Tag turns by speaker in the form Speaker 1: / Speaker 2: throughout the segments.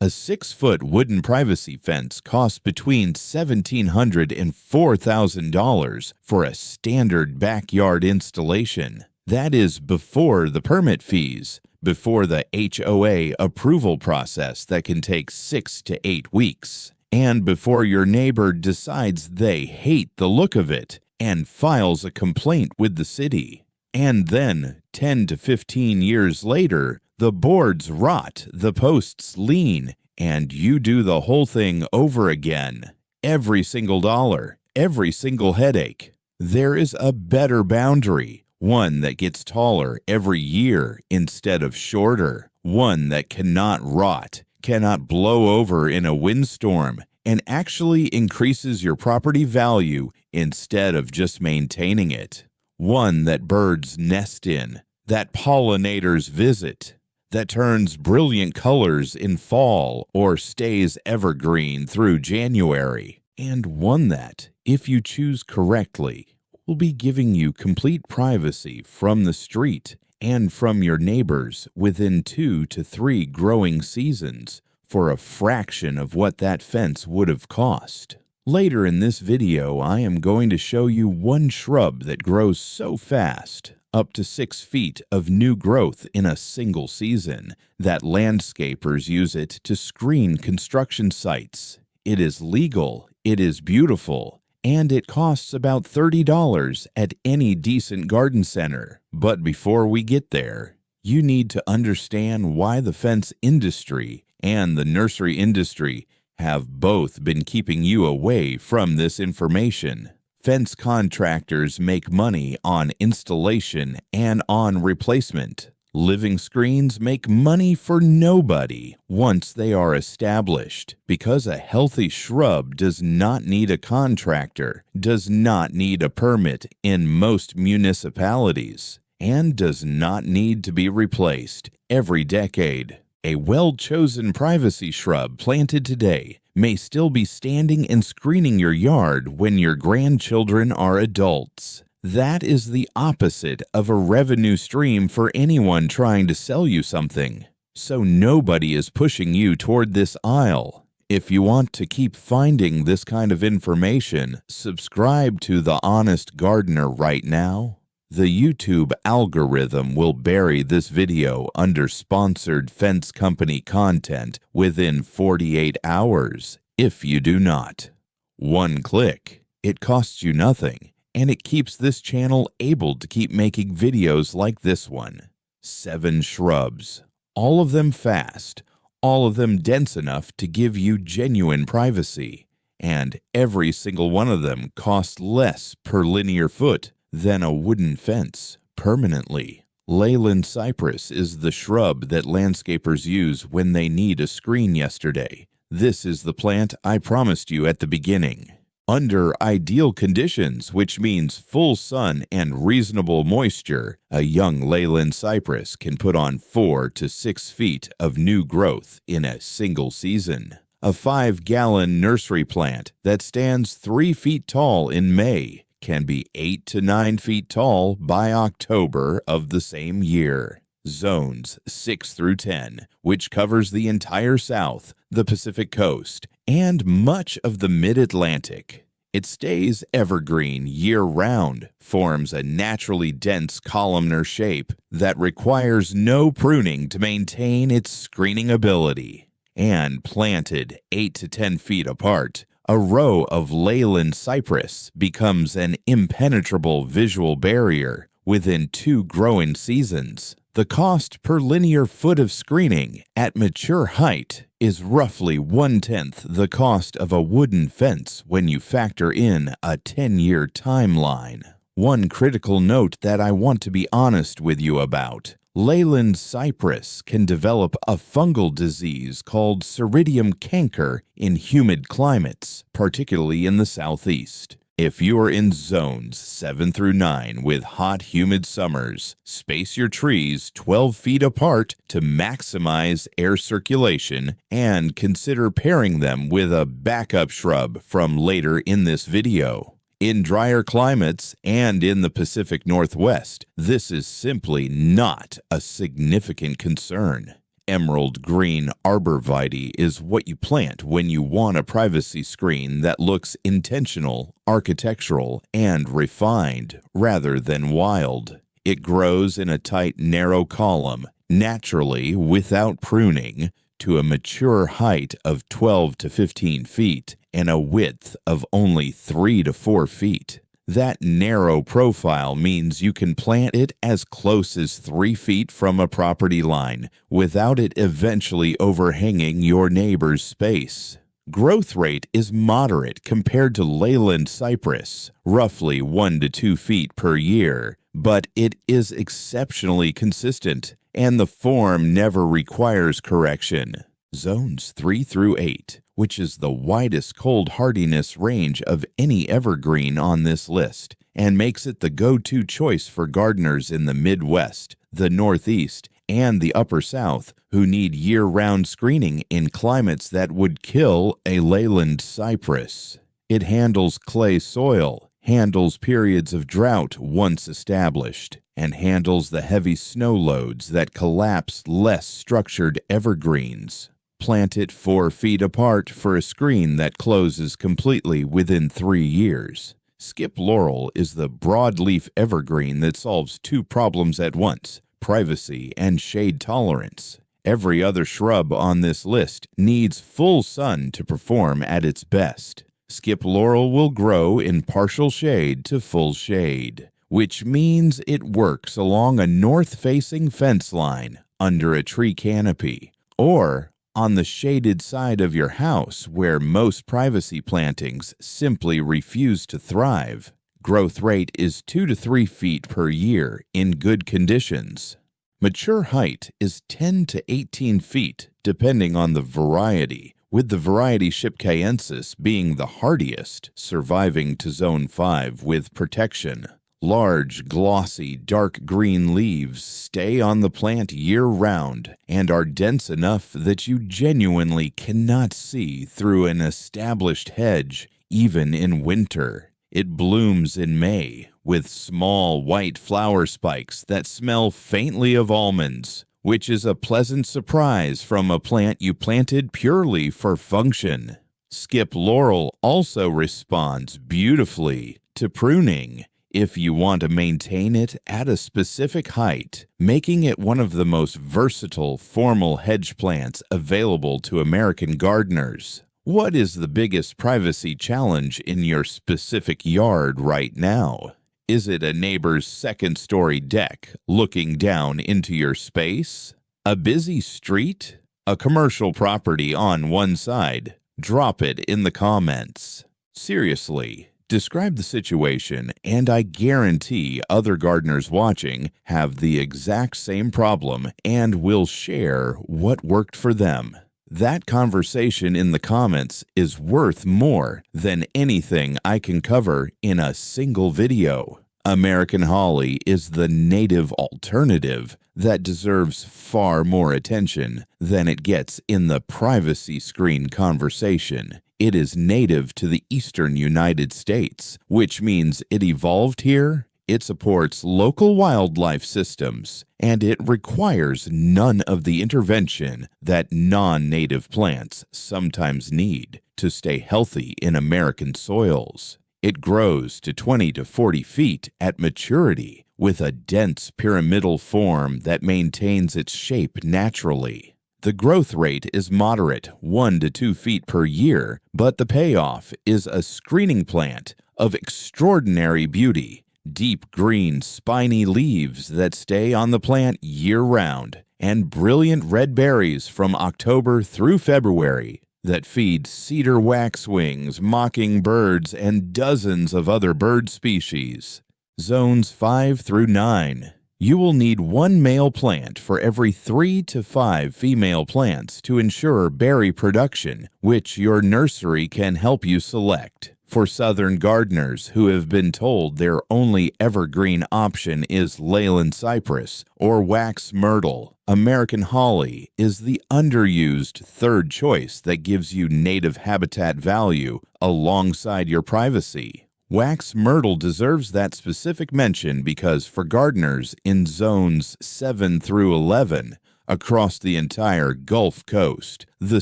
Speaker 1: A 6-foot wooden privacy fence costs between $1,700 and $4,000 for a standard backyard installation. That is before the permit fees, before the HOA approval process that can take 6 to 8 weeks, and before your neighbor decides they hate the look of it and files a complaint with the city. And then, 10 to 15 years later, the boards rot, the posts lean, and you do the whole thing over again. Every single dollar, every single headache. There is a better boundary, one that gets taller every year instead of shorter, one that cannot rot, cannot blow over in a windstorm, and actually increases your property value instead of just maintaining it. One that birds nest in, that pollinators visit, that turns brilliant colors in fall or stays evergreen through January, and one that, if you choose correctly, will be giving you complete privacy from the street and from your neighbors within 2 to 3 growing seasons for a fraction of what that fence would have cost. Later in this video, I am going to show you one shrub that grows so fast, up to 6 feet of new growth in a single season, that landscapers use it to screen construction sites. It is legal, it is beautiful, and it costs about $30 at any decent garden center. But before we get there, you need to understand why the fence industry and the nursery industry have both been keeping you away from this information. Fence contractors make money on installation and on replacement. Living screens make money for nobody once they are established, because a healthy shrub does not need a contractor, does not need a permit in most municipalities, and does not need to be replaced every decade. A well-chosen privacy shrub planted today may still be standing and screening your yard when your grandchildren are adults. That is the opposite of a revenue stream for anyone trying to sell you something. So nobody is pushing you toward this aisle. If you want to keep finding this kind of information, subscribe to The Honest Gardener right now. The YouTube algorithm will bury this video under sponsored fence company content within 48 hours if you do not. One click. It costs you nothing, and it keeps this channel able to keep making videos like this one. 7 shrubs, all of them fast, all of them dense enough to give you genuine privacy, and every single one of them costs less per linear foot than a wooden fence permanently. Leyland Cypress is the shrub that landscapers use when they need a screen yesterday. This is the plant I promised you at the beginning. Under ideal conditions, which means full sun and reasonable moisture, a young Leyland Cypress can put on 4 to 6 feet of new growth in a single season. A 5-gallon nursery plant that stands 3 feet tall in May can be 8 to 9 feet tall by October of the same year. Zones 6 through 10, which covers the entire South, the Pacific Coast, and much of the Mid-Atlantic. It stays evergreen year-round, forms a naturally dense columnar shape that requires no pruning to maintain its screening ability, and planted 8 to 10 feet apart, a row of Leyland Cypress becomes an impenetrable visual barrier within 2 growing seasons. The cost per linear foot of screening at mature height is roughly 1/10 the cost of a wooden fence when you factor in a 10-year timeline. One critical note that I want to be honest with you about: Leyland Cypress can develop a fungal disease called Ceridium canker in humid climates, particularly in the southeast. If you are in zones 7 through 9 with hot, humid summers, space your trees 12 feet apart to maximize air circulation, and consider pairing them with a backup shrub from later in this video. In drier climates and in the Pacific Northwest, this is simply not a significant concern. Emerald Green Arborvitae is what you plant when you want a privacy screen that looks intentional, architectural, and refined rather than wild. It grows in a tight, narrow column, naturally without pruning, to a mature height of 12 to 15 feet and a width of only 3 to 4 feet. That narrow profile means you can plant it as close as 3 feet from a property line without it eventually overhanging your neighbor's space. Growth rate is moderate compared to Leyland Cypress, roughly 1 to 2 feet per year, but it is exceptionally consistent, and the form never requires correction. Zones 3 through 8, which is the widest cold hardiness range of any evergreen on this list, and makes it the go-to choice for gardeners in the Midwest, the Northeast, and the Upper South who need year-round screening in climates that would kill a Leyland Cypress. It handles clay soil, handles periods of drought once established, and handles the heavy snow loads that collapse less structured evergreens. Plant it 4 feet apart for a screen that closes completely within 3 years. Skip Laurel is the broadleaf evergreen that solves 2 problems at once: privacy and shade tolerance. Every other shrub on this list needs full sun to perform at its best. Skip Laurel will grow in partial shade to full shade, which means it works along a north-facing fence line, under a tree canopy, or on the shaded side of your house where most privacy plantings simply refuse to thrive. Growth rate is 2 to 3 feet per year in good conditions. Mature height is 10 to 18 feet depending on the variety, with the variety Shipcayensis being the hardiest, surviving to Zone 5 with protection. Large, glossy, dark green leaves stay on the plant year-round and are dense enough that you genuinely cannot see through an established hedge, even in winter. It blooms in May, with small white flower spikes that smell faintly of almonds, which is a pleasant surprise from a plant you planted purely for function. Skip Laurel also responds beautifully to pruning if you want to maintain it at a specific height, making it one of the most versatile formal hedge plants available to American gardeners. What is the biggest privacy challenge in your specific yard right now? Is it a neighbor's second-story deck looking down into your space? A busy street? A commercial property on one side? Drop it in the comments. Seriously, describe the situation, and I guarantee other gardeners watching have the exact same problem and will share what worked for them. That conversation in the comments is worth more than anything I can cover in a single video. American holly is the native alternative that deserves far more attention than it gets in the privacy screen conversation. It is native to the eastern United States, which means it evolved here, it supports local wildlife systems, and it requires none of the intervention that non-native plants sometimes need to stay healthy in American soils. It grows to 20 to 40 feet at maturity with a dense pyramidal form that maintains its shape naturally. The growth rate is moderate, 1 to 2 feet per year, but the payoff is a screening plant of extraordinary beauty, deep green spiny leaves that stay on the plant year-round, and brilliant red berries from October through February that feed cedar waxwings, mockingbirds, and dozens of other bird species. Zones 5 through 9. You will need 1 male plant for every 3 to 5 female plants to ensure berry production, which your nursery can help you select. For southern gardeners who have been told their only evergreen option is Leyland Cypress or wax myrtle, American holly is the underused third choice that gives you native habitat value alongside your privacy. Wax myrtle deserves that specific mention because for gardeners in zones 7 through 11, across the entire Gulf Coast, the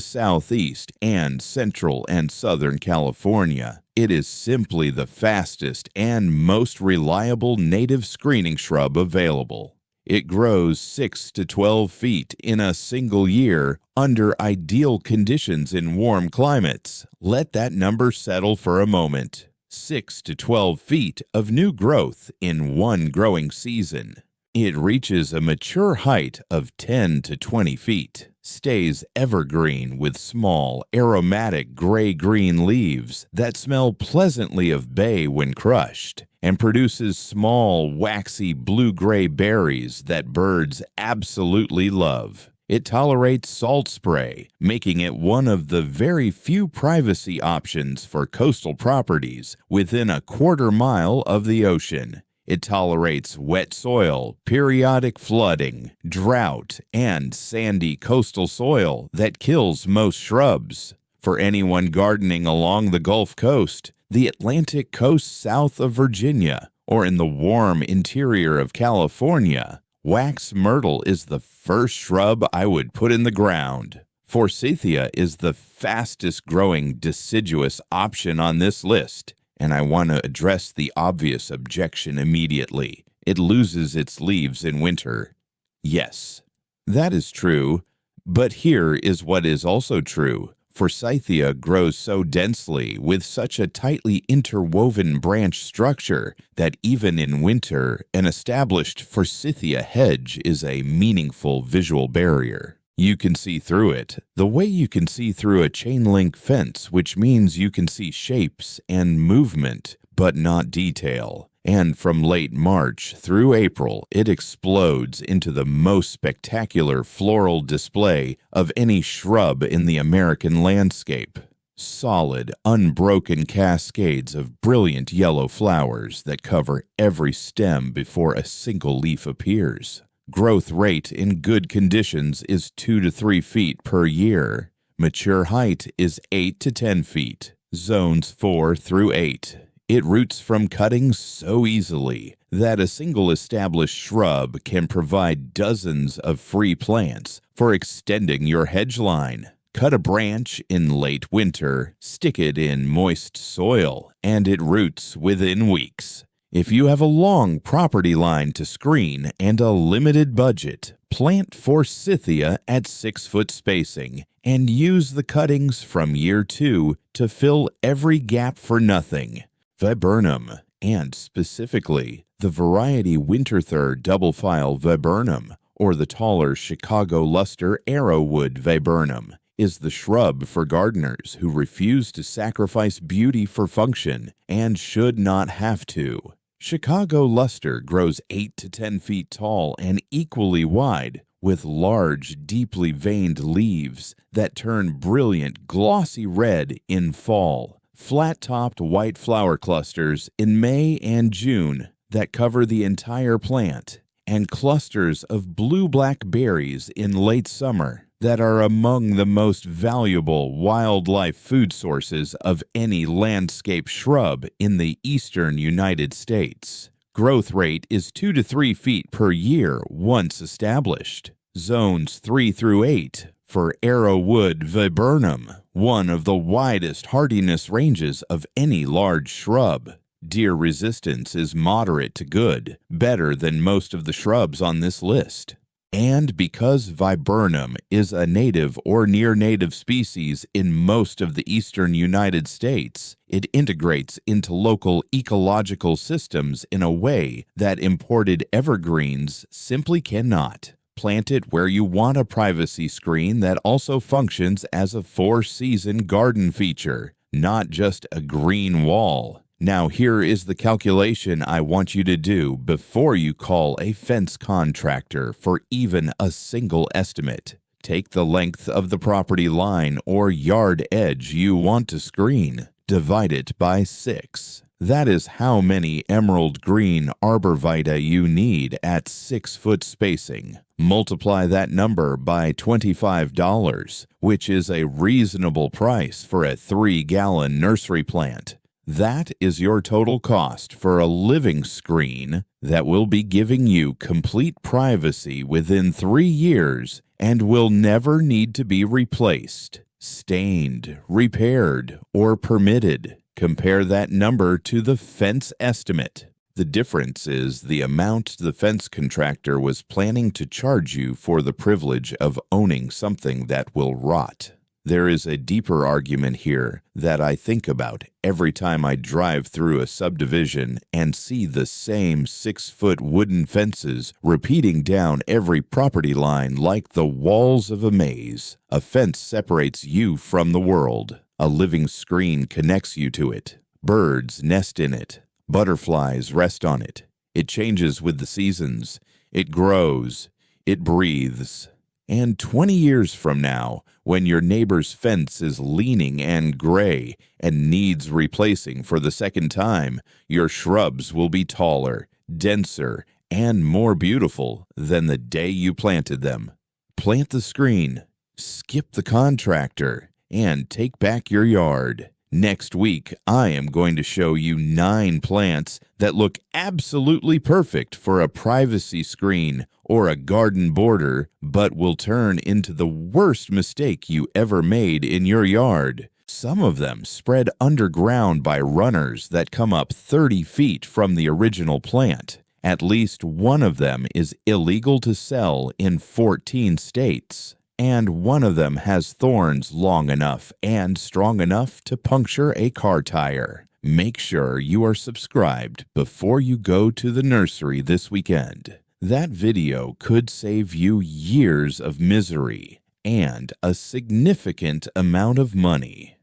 Speaker 1: Southeast, and Central and Southern California. It is simply the fastest and most reliable native screening shrub available. It grows 6 to 12 feet in a single year under ideal conditions in warm climates. Let that number settle for a moment. 6 to 12 feet of new growth in one growing season. It reaches a mature height of 10 to 20 feet, stays evergreen with small, aromatic gray-green leaves that smell pleasantly of bay when crushed, and produces small, waxy blue-gray berries that birds absolutely love. It tolerates salt spray, making it one of the very few privacy options for coastal properties within a quarter-mile of the ocean. It tolerates wet soil, periodic flooding, drought, and sandy coastal soil that kills most shrubs. For anyone gardening along the Gulf Coast, the Atlantic coast south of Virginia, or in the warm interior of California, wax myrtle is the first shrub I would put in the ground. Forsythia is the fastest growing deciduous option on this list. And I want to address the obvious objection immediately. It loses its leaves in winter. Yes, that is true, but here is what is also true. Forsythia grows so densely with such a tightly interwoven branch structure that even in winter, an established forsythia hedge is a meaningful visual barrier. You can see through it, the way you can see through a chain-link fence, which means you can see shapes and movement, but not detail. And from late March through April, it explodes into the most spectacular floral display of any shrub in the American landscape. Solid, unbroken cascades of brilliant yellow flowers that cover every stem before a single leaf appears. Growth rate in good conditions is 2 to 3 feet per year. Mature height is 8 to 10 feet. Zones 4 through 8. It roots from cuttings so easily that a single established shrub can provide dozens of free plants for extending your hedge line. Cut a branch in late winter, stick it in moist soil, and it roots within weeks. If you have a long property line to screen and a limited budget, plant forsythia at 6-foot spacing and use the cuttings from year 2 to fill every gap for nothing. Viburnum, and specifically the variety Winterthur double-file Viburnum, or the taller Chicago luster arrowwood Viburnum, is the shrub for gardeners who refuse to sacrifice beauty for function and should not have to. Chicago luster grows 8 to 10 feet tall and equally wide, with large, deeply veined leaves that turn brilliant, glossy red in fall, flat-topped white flower clusters in May and June that cover the entire plant, and clusters of blue-black berries in late summer that are among the most valuable wildlife food sources of any landscape shrub in the eastern United States. Growth rate is 2 to 3 feet per year once established. Zones 3 through 8 for arrowwood Viburnum, one of the widest hardiness ranges of any large shrub. Deer resistance is moderate to good, better than most of the shrubs on this list. And because Viburnum is a native or near-native species in most of the eastern United States, it integrates into local ecological systems in a way that imported evergreens simply cannot. Plant it where you want a privacy screen that also functions as a 4-season garden feature, not just a green wall. Now here is the calculation I want you to do before you call a fence contractor for even a single estimate. Take the length of the property line or yard edge you want to screen. Divide it by 6. That is how many emerald green arborvitae you need at 6-foot spacing. Multiply that number by $25, which is a reasonable price for a 3-gallon nursery plant. That is your total cost for a living screen that will be giving you complete privacy within 3 years and will never need to be replaced, stained, repaired, or permitted. Compare that number to the fence estimate. The difference is the amount the fence contractor was planning to charge you for the privilege of owning something that will rot. There is a deeper argument here that I think about every time I drive through a subdivision and see the same 6-foot wooden fences repeating down every property line like the walls of a maze. A fence separates you from the world. A living screen connects you to it. Birds nest in it. Butterflies rest on it. It changes with the seasons. It grows. It breathes. And 20 years from now, when your neighbor's fence is leaning and gray and needs replacing for the second time, your shrubs will be taller, denser, and more beautiful than the day you planted them. Plant the screen, skip the contractor, and take back your yard. Next week, I am going to show you 9 plants that look absolutely perfect for a privacy screen or a garden border, but will turn into the worst mistake you ever made in your yard. Some of them spread underground by runners that come up 30 feet from the original plant. At least one of them is illegal to sell in 14 states. And one of them has thorns long enough and strong enough to puncture a car tire. Make sure you are subscribed before you go to the nursery this weekend. That video could save you years of misery and a significant amount of money.